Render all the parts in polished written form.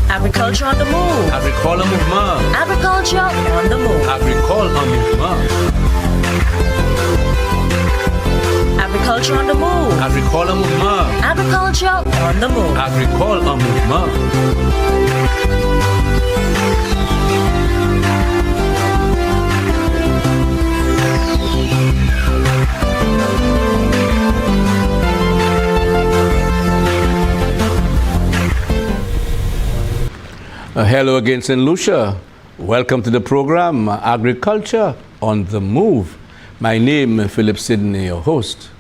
Agriculture on the move. Agricole mouvement. Agriculture on the move. Agricole mouvement. Agriculture on the move. Agricole mouvement. Agriculture on the move. Agricole mouvement. Hello again, St. Lucia. Welcome to the program, Agriculture on the Move. My name is Philip Sidney, your host.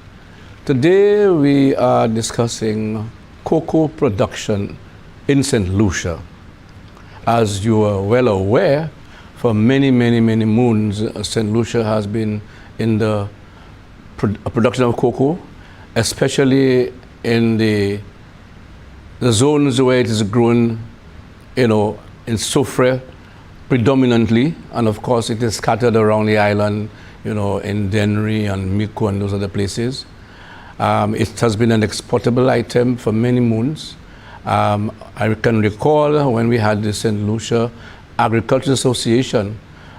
Today we are discussing cocoa production in St. Lucia. As you are well aware, for many moons, St. Lucia has been in the production of cocoa, especially in the zones where it is grown, in Soufrière predominantly, and of course it is scattered around the island, in Dennery and Mico and those other places. It has been an exportable item for many moons. I can recall when we had the St. Lucia Agriculture Association,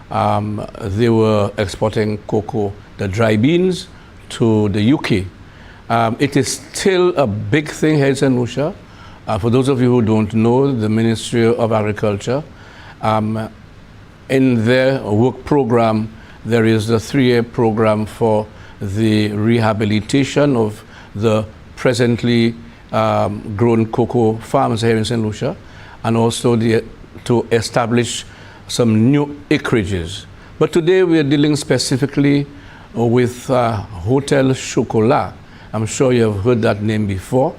they were exporting cocoa, the dry beans, to the UK. It is still a big thing here in St. Lucia. For those of you who don't know, the Ministry of Agriculture, in their work program, there is a 3-year program for the rehabilitation of the presently grown cocoa farms here in St. Lucia, and also to establish some new acreages. But today we are dealing specifically with Hotel Chocolat. I'm sure you have heard that name before.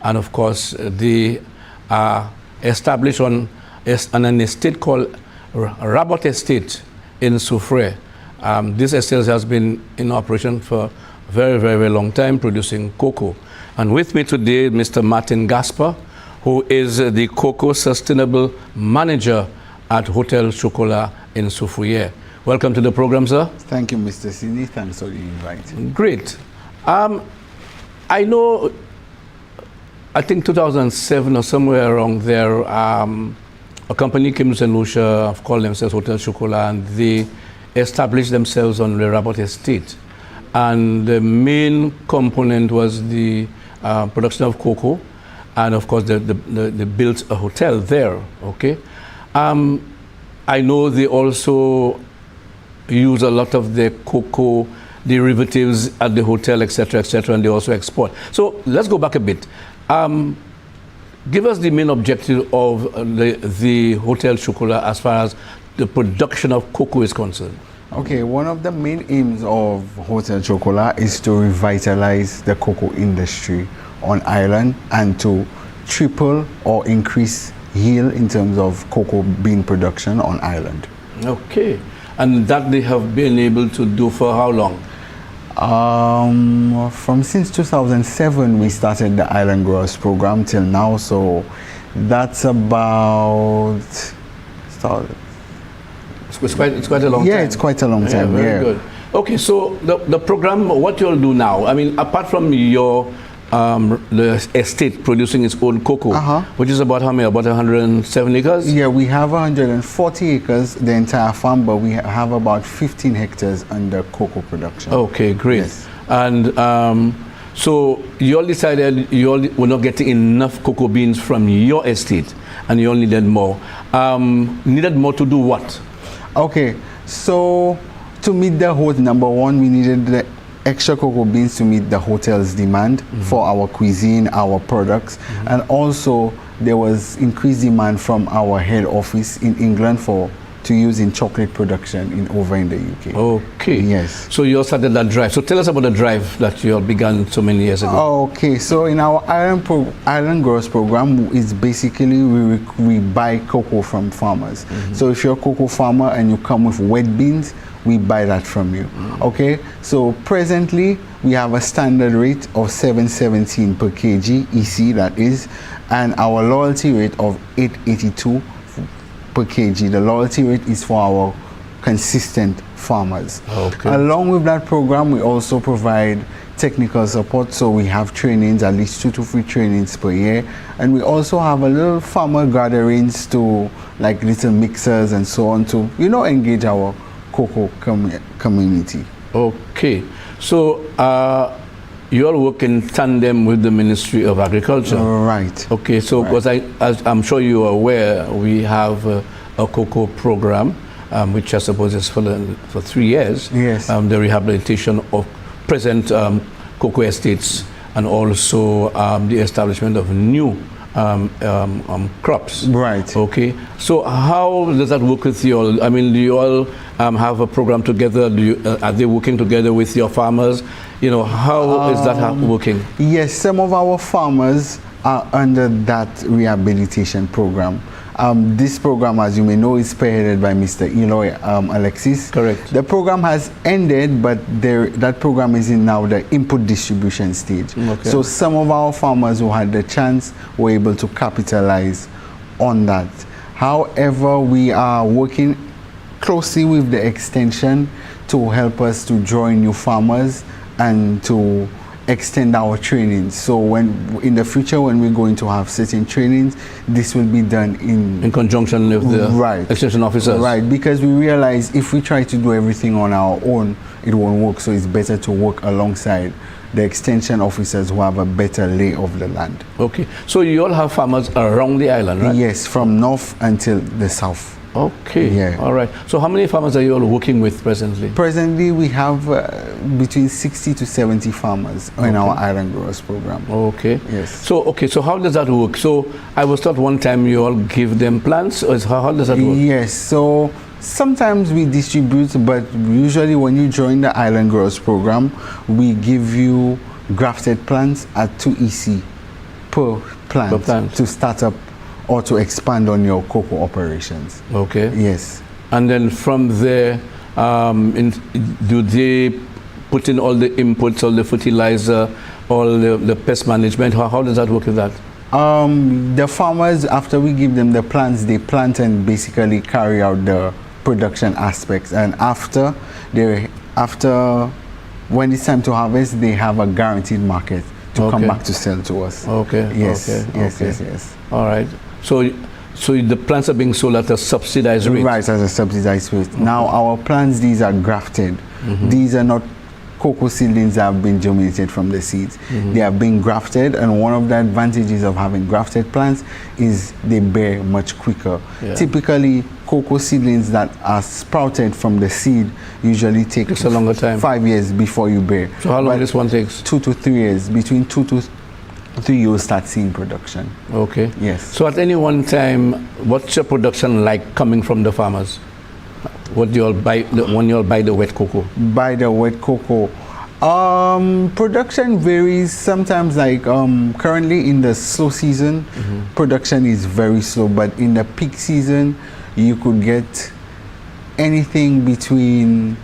And of course, they are established on an estate called Rabot Estate in Soufrière. This estate has been in operation for a very long time, producing cocoa. And with me today, Mr. Martin Gaspar, who is the Cocoa Sustainable Manager at Hotel Chocolat in Soufrière. Welcome to the program, sir. Thank you, Mr. Sidney. Thanks for the invite. Great. I know, I think 2007 or somewhere around there, a company came to St. Lucia, called themselves Hotel Chocolat, and they established themselves on the Rabot Estate. And the main component was the production of cocoa, and of course they built a hotel there, okay? I know they also use a lot of their cocoa derivatives at the hotel, etc., and they also export. So let's go back a bit. Give us the main objective of the Hotel Chocolat as far as the production of cocoa is concerned. Okay, one of the main aims of Hotel Chocolat is to revitalize the cocoa industry on island and to triple or increase yield in terms of cocoa bean production on island. Okay, and that they have been able to do for how long? From since 2007 we started the Island Growers program till now, so that's about it's quite a long time. Yeah, it's quite a long time. Very good. Okay, so the program, what you'll do now, I mean, apart from your the estate producing its own cocoa, which is about how many? About 107 acres? Yeah, we have 140 acres, the entire farm, but we have about 15 hectares under cocoa production. Okay, great. Yes. And so you all decided you all were not getting enough cocoa beans from your estate, and you all needed more. Needed more to do what? Okay, so to meet the whole, number one, we needed the extra cocoa beans to meet the hotel's demand for our cuisine, our products, and also there was increased demand from our head office in England to use in chocolate production over in the UK. Okay. Yes. So you all started that drive. So tell us about the drive that you all began so many years ago. Okay, so in our Island Growers program, it's basically we buy cocoa from farmers. So if you're a cocoa farmer and you come with wet beans, we buy that from you. Okay, so presently we have a standard rate of 7.17 per kg EC, that is, and our loyalty rate of 8.82 per kg. The loyalty rate is for our consistent farmers. Okay. Along with that program, we also provide technical support, so we have trainings, at least 2 to 3 trainings per year, and we also have a little farmer gatherings to like little mixers and so on to engage our cocoa community. Okay, so you all work in tandem with the Ministry of Agriculture. Right. Okay, so because as I'm sure you are aware, we have a cocoa program, which I suppose is for 3 years. Yes. The rehabilitation of present cocoa estates and also the establishment of new crops. Right. Okay. So how does that work with you all? I mean, do you all have a program together? Are they working together with your farmers? How is that working? Yes, some of our farmers are under that rehabilitation program. This program, as you may know, is spearheaded by Mr. Eloy Alexis. Correct. The program has ended, but that program is in now the input distribution stage. Okay. So some of our farmers who had the chance were able to capitalize on that. However, we are working closely with the extension to help us to join new farmers and to extend our trainings. So in the future, when we're going to have certain trainings, this will be done in conjunction with the extension officers. Right, because we realize if we try to do everything on our own, it won't work. So it's better to work alongside the extension officers who have a better lay of the land. Okay, so you all have farmers around the island, right? Yes, from north until the south. Okay. Yeah. All right. So how many farmers are you all working with presently? Presently, we have between 60 to 70 farmers in our Island Growers program. Okay. Yes. So how does that work? So I was taught one time you all give them plants, or how does that work? Yes. So sometimes we distribute, but usually when you join the Island Growers program, we give you grafted plants at 2 EC per plant to start up or to expand on your cocoa operations. Okay. Yes. And then from there, do they put in all the inputs, all the fertilizer, all the pest management? How does that work with that? The farmers, after we give them the plants, they plant and basically carry out the production aspects. And after when it's time to harvest, they have a guaranteed market to come back to sell to us. Okay. Yes. Okay. Yes. Okay. Yes. All right. So the plants are being sold at a subsidized rate? Right, at a subsidized rate. Okay. Now our plants, these are grafted. These are not cocoa seedlings that have been germinated from the seeds. They are being grafted, and one of the advantages of having grafted plants is they bear much quicker. Yeah. Typically, cocoa seedlings that are sprouted from the seed usually take a longer time. 5 years before you bear. So how long this one takes? 2 to 3 years. Between 2 to 3 you'll start seeing production. Okay. Yes. So at any one time, what's your production like coming from the farmers? What do you all buy when you all buy the wet cocoa? Buy the wet cocoa. Production varies. Sometimes, like currently in the slow season, production is very slow. But in the peak season, you could get anything between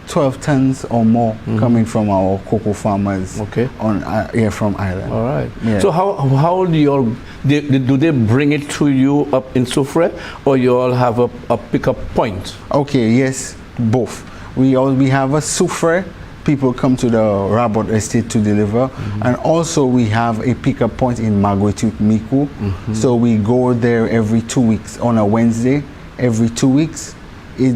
12 tons or more coming from our cocoa farmers. Okay. From Ireland. All right. Yeah. So how do you all do they bring it to you up in Soufrière, or you all have a pickup point? Okay. Yes, both. We have a Soufrière. People come to the Rabot estate to deliver, and also we have a pickup point in Magwetut Miku. So we go there every 2 weeks on a Wednesday. Every 2 weeks.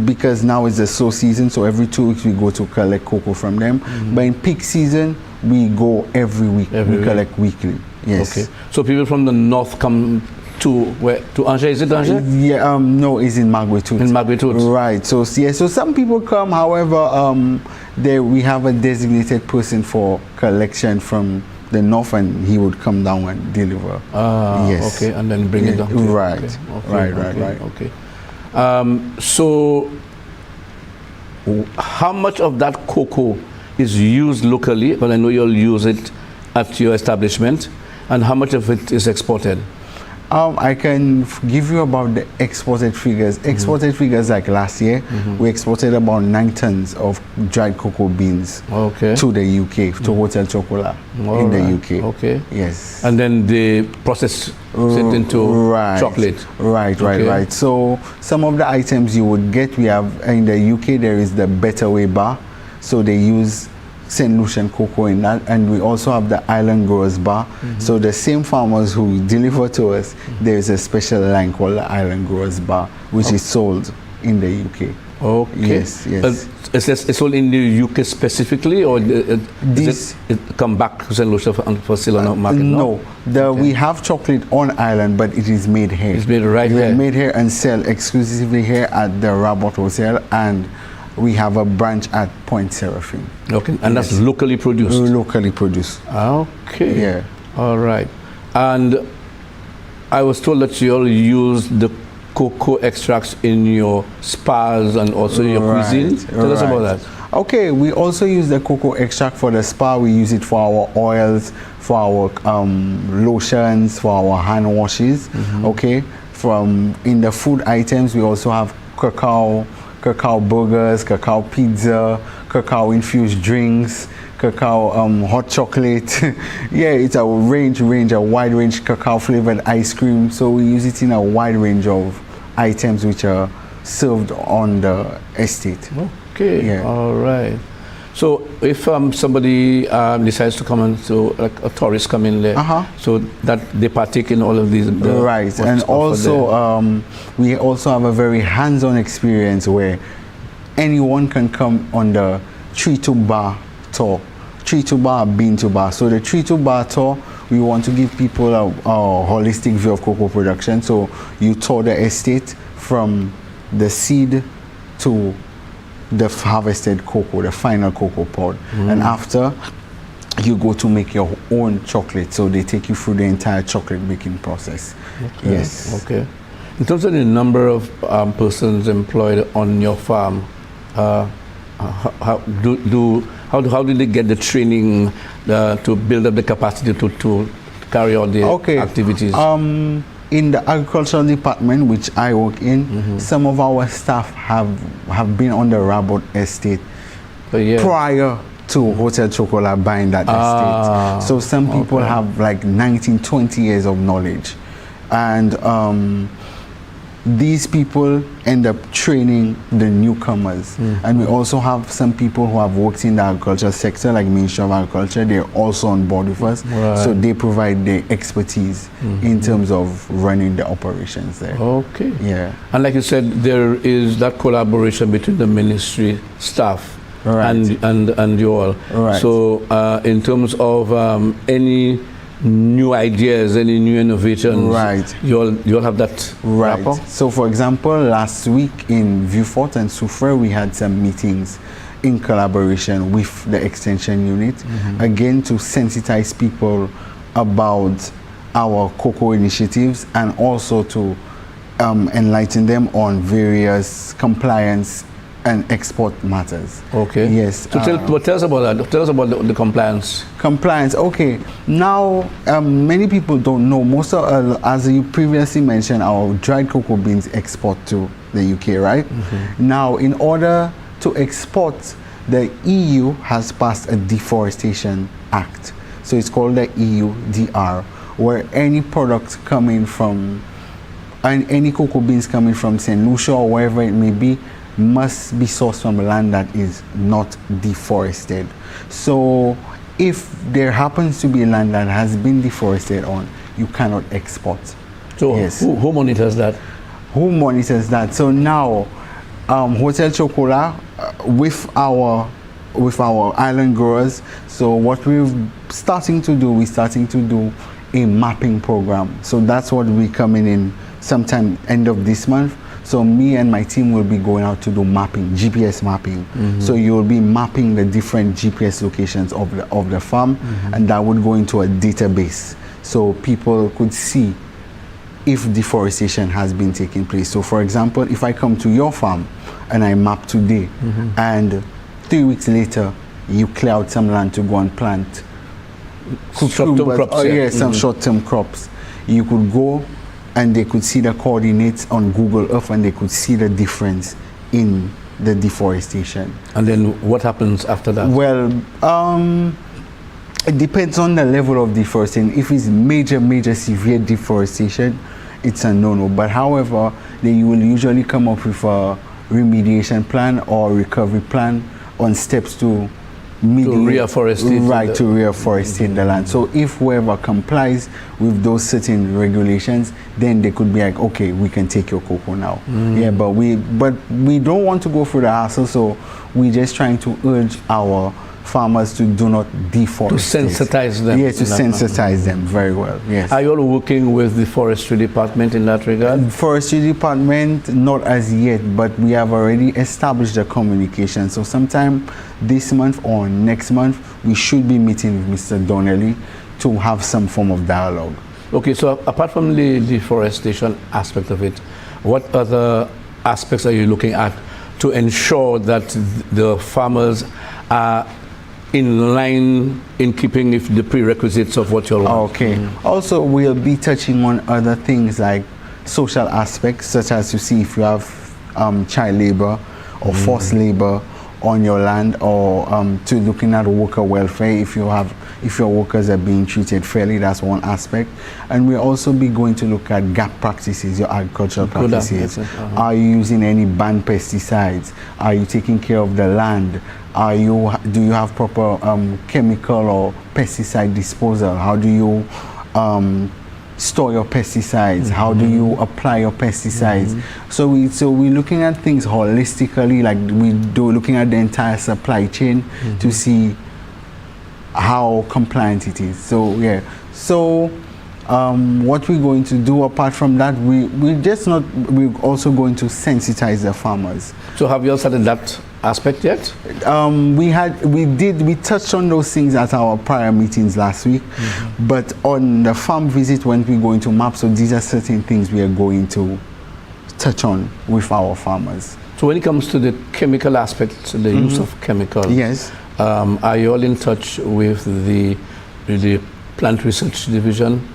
Because now it's the slow season, so every 2 weeks we go to collect cocoa from them. But in peak season, we go every week. We collect weekly. Yes. Okay. So people from the north come to where? To Angers? Is it Angers? Yeah. No, it's in Magwetut. In Magwetut. Right. So yeah. So some people come. However, we have a designated person for collection from the north, and he would come down and deliver. Yes. Okay. And then bring it down. Right. Okay. Right. Okay. So how much of that cocoa is used locally? Well, I know you'll use it at your establishment, and how much of it is exported? I can give you about the exported figures. Exported figures, like last year, we exported about 9 tons of dried cocoa beans to the UK, to Hotel Chocolat in the UK. Okay. Yes. And then they process it into chocolate. Right. So some of the items you would get, we have in the UK, there is the Better Way bar. So they use St. Lucian cocoa in that, and we also have the Island Growers Bar. So the same farmers who deliver to us, there's a special line called the Island Growers Bar, which is sold in the UK. Okay. Yes, yes. It's sold in the UK specifically, or does it come back to St. Lucia for sale on the market? No, we have chocolate on Ireland, but it is made here. It's made right here. Made here and sell exclusively here at the Rabot Hotel, and we have a branch at Point Seraphim. Okay, and that's locally produced? Locally produced. Okay. Yeah. All right. And I was told that you all use the cocoa extracts in your spas and also your cuisine. Tell us about that. Okay, we also use the cocoa extract for the spa. We use it for our oils, for our lotions, for our hand washes. Okay, from in the food items, we also have cacao burgers, cacao pizza, cacao infused drinks, cacao hot chocolate. Yeah, it's a wide range cacao flavored ice cream. So we use it in a wide range of items which are served on the estate. Okay, yeah. All right. So if somebody decides to come in, so like a tourist come in there, so that they partake in all of these. Right, and also we also have a very hands-on experience where anyone can come on the tree to bar tour, tree to bar, bean to bar. So the tree to bar tour, we want to give people a holistic view of cocoa production. So you tour the estate from the seed to the harvested cocoa, the final cocoa pod, and after you go to make your own chocolate. So they take you through the entire chocolate making process. Okay. Yes. Okay. In terms of the number of persons employed on your farm, how do they get the training to build up the capacity to carry out the activities? In the agricultural department, which I work in, some of our staff have been on the Rabot estate prior to Hotel Chocolat buying that estate. So some people have like 19, 20 years of knowledge. And these people end up training the newcomers. And we also have some people who have worked in the agriculture sector, like Ministry of Agriculture. They're also on board with us. So they provide the expertise in terms of running the operations there. Okay. Yeah. And like you said, there is that collaboration between the ministry staff and you all. So in terms of any new ideas, any new innovations, you'll have that rapport? So for example, last week in Vieux-Fort and Soufrière, we had some meetings in collaboration with the extension unit, again to sensitize people about our cocoa initiatives and also to enlighten them on various compliance and export matters. Okay. Yes. So tell us about that. Tell us about the compliance. Compliance. Okay. Now, many people don't know. Most of, as you previously mentioned, our dried cocoa beans export to the UK, right? Now, in order to export, the EU has passed a Deforestation Act. So it's called the EUDR, where any product coming from, any cocoa beans coming from St. Lucia or wherever it may be, must be sourced from land that is not deforested. So if there happens to be land that has been deforested on, you cannot export. So who monitors that? Who monitors that? So now Hotel Chocolat with our island growers, so what we're starting to do a mapping program. So that's what we're coming in sometime end of this month. So me and my team will be going out to do mapping, GPS mapping. So you will be mapping the different GPS locations of the farm, and that would go into a database. So people could see if deforestation has been taking place. So for example, if I come to your farm and I map today, and 3 weeks later you clear out some land to go and plant short-term crops, some short-term crops, you could go and they could see the coordinates on Google Earth and they could see the difference in the deforestation. And then what happens after that? Well, it depends on the level of deforestation. If it's major severe deforestation, it's a no-no. But however, then you will usually come up with a remediation plan or recovery plan on steps to reforestate right, to reforestate the land. So if whoever complies with those certain regulations, then they could be like, okay, we can take your cocoa now. Yeah, but we don't want to go through the hassle, so we're just trying to urge our farmers to do not deforestate. To sensitize them. Yes, to sensitize them very well. Yes. Are you all working with the forestry department in that regard? Forestry department, not as yet, but we have already established a communication. So sometime this month or next month, we should be meeting with Mr. Donnelly to have some form of dialogue. Okay, so apart from the deforestation aspect of it, what other aspects are you looking at to ensure that the farmers are in line in keeping with the prerequisites of what you're want? Okay. Also, we'll be touching on other things like social aspects, such as to see if you have child labor or forced labor on your land, or to looking at worker welfare, if your workers are being treated fairly. That's one aspect. And we'll also be going to look at GAP practices, your agricultural practices. Are you using any banned pesticides? Are you taking care of the land? Do you have proper chemical or pesticide disposal? How do you store your pesticides? How do you apply your pesticides? So we're looking at things holistically, like looking at the entire supply chain to see how compliant it is. So yeah. So what we're going to do apart from that, we're also going to sensitize the farmers. So have you all started that aspect yet? We touched on those things at our prior meetings last week, but on the farm visit when we're going to map, so these are certain things we are going to touch on with our farmers. So when it comes to the chemical aspects, the use of chemicals, yes, are you all in touch with the plant research division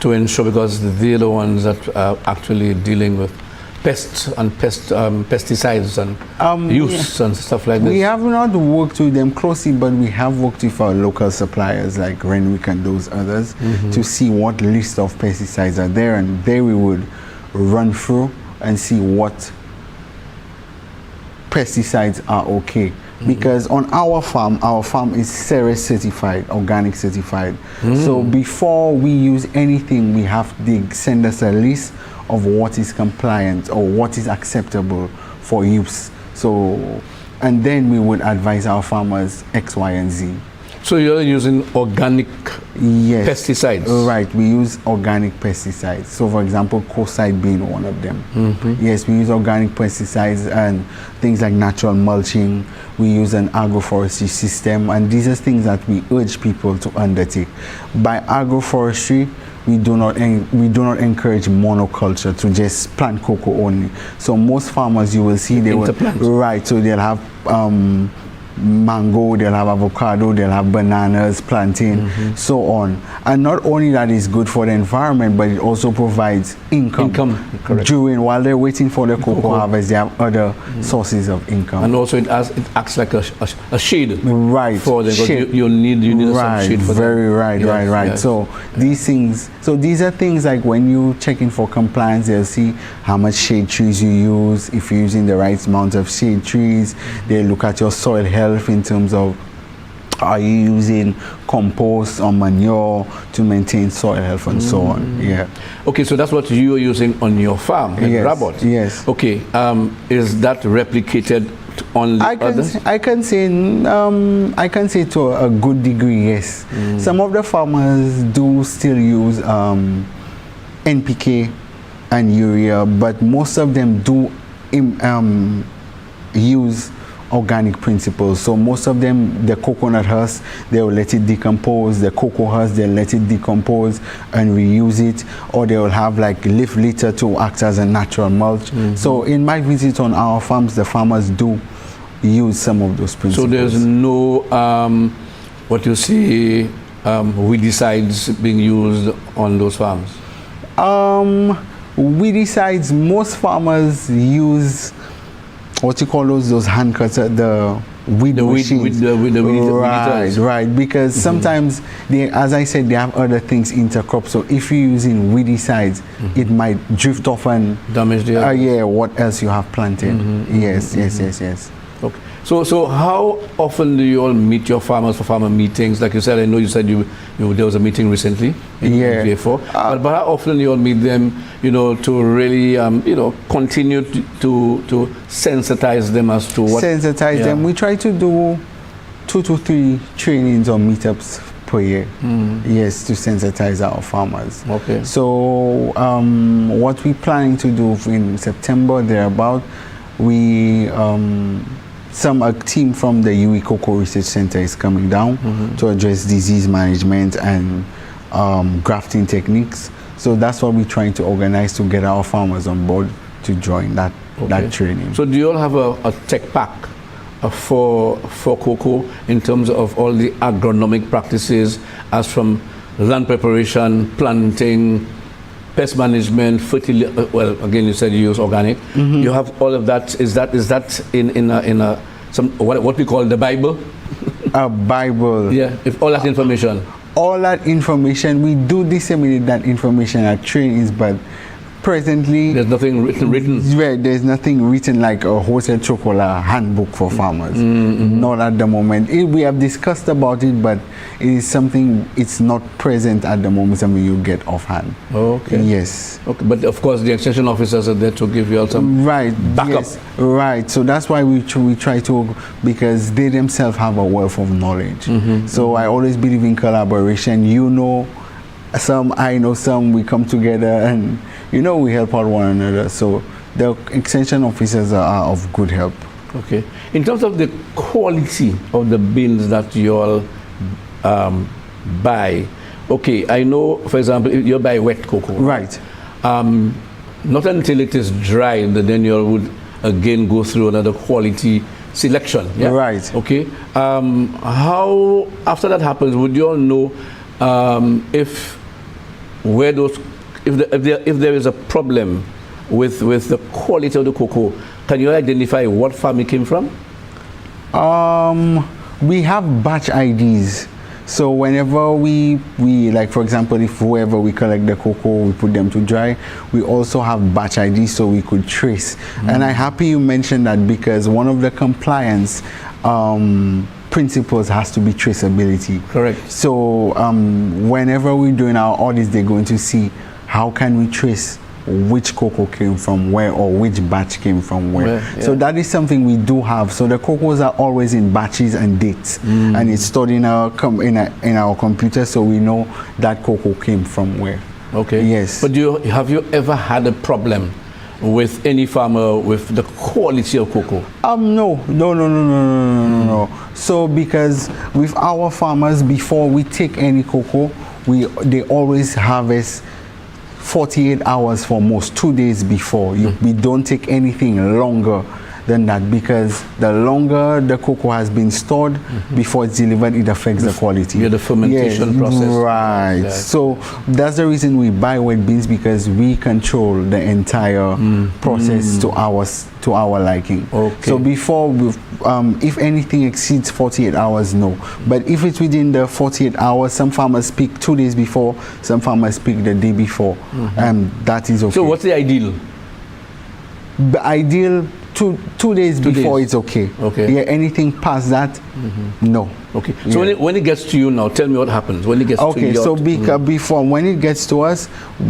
to ensure, because they're the ones that are actually dealing with pests and pesticides and use and stuff like this? We have not worked with them closely, but we have worked with our local suppliers like Renwick and those others to see what list of pesticides are there, and there we would run through and see what pesticides are okay. Because on our farm is Ceres certified, organic certified. So before we use anything, they send us a list of what is compliant or what is acceptable for use. So, and then we would advise our farmers X, Y, and Z. So you're using organic pesticides? Right, we use organic pesticides. So for example, Coside being one of them. Yes, we use organic pesticides and things like natural mulching. We use an agroforestry system, and these are things that we urge people to undertake. By agroforestry, we do not encourage monoculture, to just plant cocoa only. So most farmers, you will see, they will, right, so they'll have mango, they'll have avocado, they'll have bananas, plantain, so on. And not only that is good for the environment, but it also provides income. While they're waiting for the cocoa harvest, they have other sources of income. And also it acts like a shade. Right. For them, because you need some shade for them. Right. Yes. So these things, these are things like when you check in for compliance, they'll see how much shade trees you use, if you're using the right amount of shade trees. They look at your soil health in terms of, are you using compost or manure to maintain soil health and so on. Yeah. Okay, so that's what you are using on your farm in Rabot. Yes. Okay, is that replicated on the others? I can say to a good degree, yes. Some of the farmers do still use NPK and urea, but most of them do use organic principles. So most of them, the coconut husk, they will let it decompose. The cocoa husk, they'll let it decompose and reuse it, or they will have like leaf litter to act as a natural mulch. So in my visit on our farms, the farmers do use some of those principles. So there's no what you see weedicides being used on those farms? Weedicides, most farmers use what you call those hand cutter, the weed machines. Right, because sometimes they, as I said, they have other things intercrop. So if you're using weedicides, it might drift off and damage the what else you have planted. Yes. Okay. So how often do you all meet your farmers for farmer meetings? Like you said, I know you said there was a meeting recently in V4. But how often do you all meet them, to really, continue to sensitize them as to what... Sensitize them. We try to do 2 to 3 trainings or meetups per year. Yes, to sensitize our farmers. Okay. So what we're planning to do in September, thereabout, a team from the UE Cocoa Research Center is coming down to address disease management and grafting techniques. So that's what we're trying to organize to get our farmers on board to join that training. So do you all have a tech pack for cocoa in terms of all the agronomic practices, as from land preparation, planting, pest management, fertilizer? Well, again, you said you use organic. You have all of that. Is that in what we call the Bible? A Bible. Yeah. If all that information. All that information, we do disseminate that information at trainings, but presently there's nothing written. Yeah, there's nothing written like a wholesale chocolate handbook for farmers. Not at the moment. We have discussed about it, but it is something, it's not present at the moment, something you get offhand. Okay. Yes. Okay, but of course the extension officers are there to give you all some backup. Yes, right. So that's why we try to, because they themselves have a wealth of knowledge. So I always believe in collaboration. Some, I know some, we come together and we help out one another. So the extension officers are of good help. Okay. In terms of the quality of the beans that you all buy, okay, I know, for example, if you buy wet cocoa. Right. Not until it is dried, then you all would again go through another quality selection. Yeah? Right. Okay. How, after that happens, would you all know if there is a problem with the quality of the cocoa? Can you identify what farm it came from? We have batch IDs. So whenever we like, for example, if whoever we collect the cocoa, we put them to dry, we also have batch IDs so we could trace. And I'm happy you mentioned that, because one of the compliance principles has to be traceability. Correct. So whenever we're doing our audits, they're going to see how can we trace which cocoa came from where, or which batch came from where. So that is something we do have. So the cocos are always in batches and dates, and it's stored in our computer, so we know that cocoa came from where. Okay. Yes. But have you ever had a problem with any farmer with the quality of cocoa? No. So because with our farmers, before we take any cocoa, they always harvest 48 hours for most, 2 days before. We don't take anything longer than that, because the longer the cocoa has been stored before it's delivered, it affects the quality. The fermentation process. Right. Yeah. So that's the reason we buy wet beans, because we control the entire process to our liking. Okay. So before, if anything exceeds 48 hours, no. But if it's within the 48 hours, some farmers pick 2 days before, some farmers pick the day before, and that is okay. So what's the ideal? The ideal, two days before it's okay. Okay. Yeah, anything past that, no. Okay. So when it gets to you now, tell me what happens when it gets to you. Okay, so before, when it gets to us,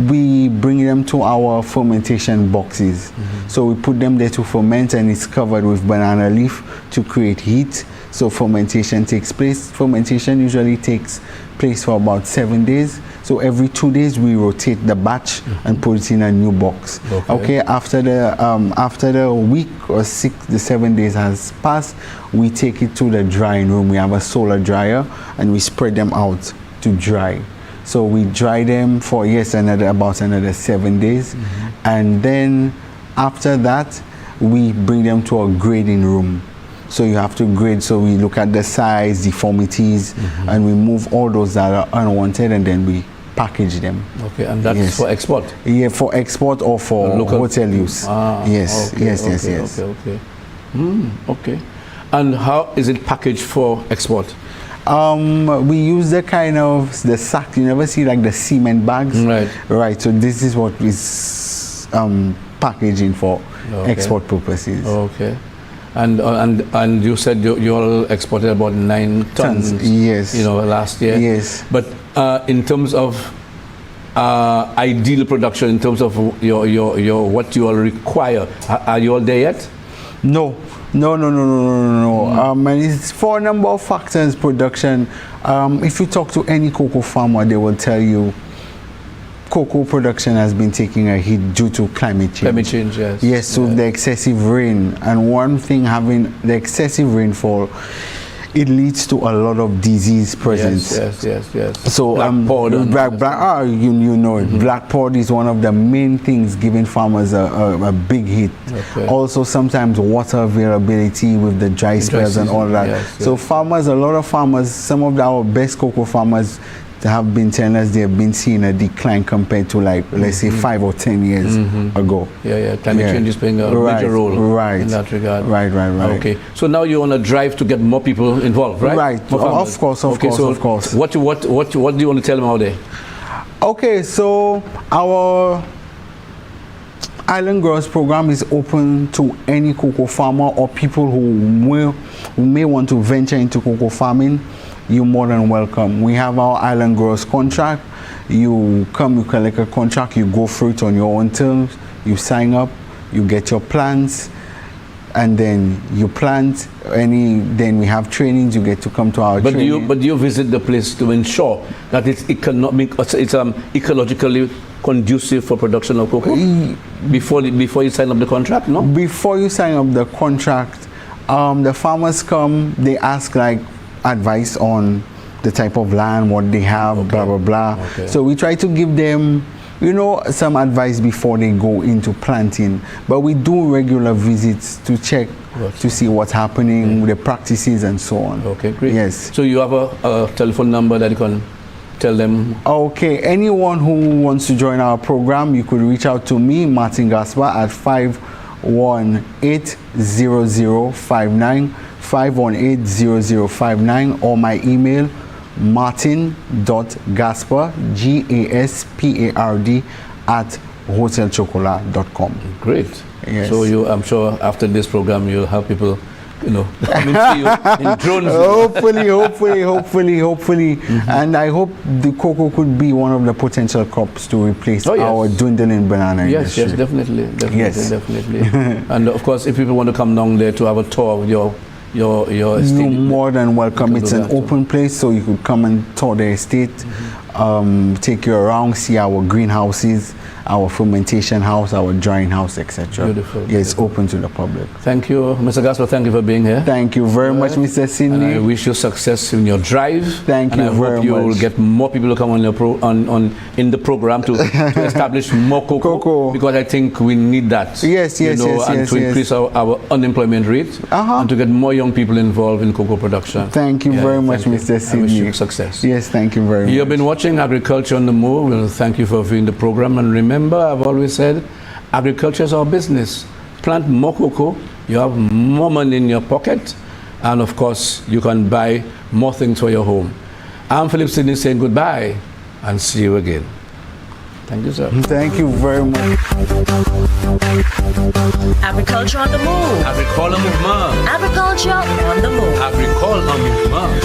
we bring them to our fermentation boxes. So we put them there to ferment, and it's covered with banana leaf to create heat. So fermentation takes place. Fermentation usually takes place for about 7 days. So every 2 days we rotate the batch and put it in a new box. Okay. After the week or 6 to 7 days has passed, we take it to the drying room. We have a solar dryer, and we spread them out to dry. So we dry them for about another 7 days, and then after that we bring them to a grading room. So you have to grade. So we look at the size, deformities, and we move all those that are unwanted, and then we package them. Okay, and that's for export? Yeah, for export or for local hotel use. Yes. Okay. Okay. And how is it packaged for export? We use the sack. You never see like the cement bags. Right. So this is what is packaging for export purposes. Okay. And you said you all exported about 9 tons. Yes. Last year. Yes. But in terms of ideal production, in terms of your what you all require, are you all there yet? No. And it's for a number of factors. Production. If you talk to any cocoa farmer, they will tell you cocoa production has been taking a hit due to climate change. Climate change, yes. Yes, so the excessive rain. And one thing, having the excessive rainfall, it leads to a lot of disease presence. Yes. So black pod is one of the main things giving farmers a big hit. Okay. Also, sometimes water availability with the dry spells and all that. Yes. So farmers, a lot of farmers, some of our best cocoa farmers have been telling us they have been seeing a decline compared to, like, let's say 5 or 10 years ago. Climate change is playing a major role in that regard. Right. Okay, so now you're on a drive to get more people involved, right? Right, of course. What do you want to tell them out there? Okay, so our Island Growers program is open to any cocoa farmer or people who may want to venture into cocoa farming. You're more than welcome. We have our Island Growers contract. You come, you collect a contract, you go through it on your own terms, you sign up, you get your plants, and then you plant. Then we have trainings, you get to come to our training. But you visit the place to ensure that it's ecologically conducive for production of cocoa before you sign up the contract, no? Before you sign up the contract, the farmers come, they ask like advice on the type of land, what they have, blah blah blah. Okay. So we try to give them, some advice before they go into planting. But we do regular visits to check to see what's happening, the practices and so on. Okay, great. Yes. So you have a telephone number that you can tell them? Okay, anyone who wants to join our program, you could reach out to me, Martin Gaspar, at 518-0059, 518-0059, or my email, martin.gaspard, GASPARD, at hotelchocolat.com. Great. Yes. So I'm sure after this program you'll have people, coming to you in drones. Hopefully. And I hope the cocoa could be one of the potential crops to replace our dwindling banana industry. Yes, definitely. Yes. And of course, if people want to come down there to have a tour of your estate, you're more than welcome. It's an open place, so you could come and tour the estate, take you around, see our greenhouses, our fermentation house, our drying house, etc. Beautiful. It's open to the public. Thank you, Mr. Gaspar. Thank you for being here. Thank you very much, Mr. Sidney. And I wish you success in your drive. Thank you very much. And I hope you will get more people to come on in the program to establish more cocoa, because I think we need that. Yes, and to increase our unemployment rate, and to get more young people involved in cocoa production. Thank you very much, Mr. Sidney. I wish you success. Yes, thank you very much. You have been watching Agriculture on the Move. Well, thank you for viewing the program. And remember, I've always said, agriculture is our business. Plant more cocoa, you have more money in your pocket, and of course, you can buy more things for your home. I'm Philip Sidney saying goodbye, and see you again. Thank you, sir. Thank you very much. Agriculture on the Move. Agricole mouvement. Agriculture on the Move. Agricole mouvement.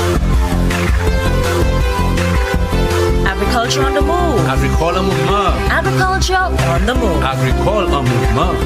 Agriculture on the Move. Agricole mouvement. Agriculture on the Move. Agricole mouvement.